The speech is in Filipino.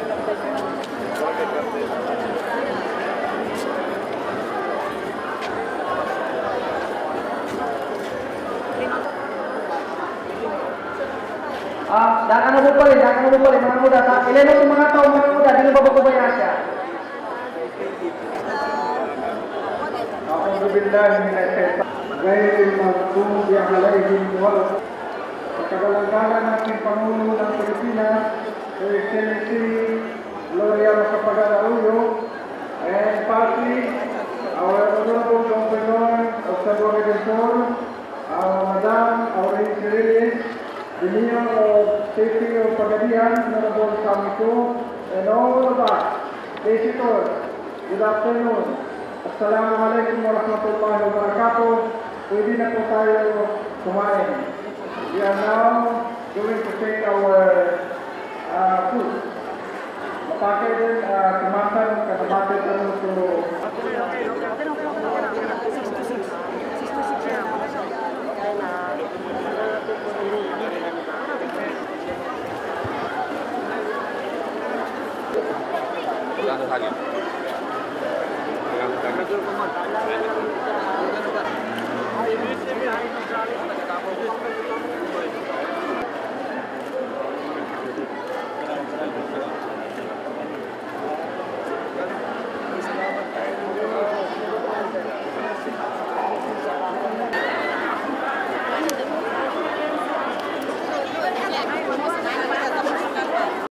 Jangan lupa mga muda. Ilan ang mga tao mga muda, di ba babaya siya? Alhamdulillah ghairil maghdubi alaihim wal Pagkagalanggalan natin Pangulo ng Pilipinas, Her Excellency Gloria Macapagal-Arroyo, and partly our Honorable Governor of Salvador Redentor, Madam Aurelio Reyes, the Mayor of City of Pagadian, Honorable Samiko, and all of us, visitors, good afternoon. Assalamualaikum warahmatullahi wabarakatuh. Pwede na po tayo kumain. We are now going to take our food. Mapakay din, kumasan, kasabate po ito. Ano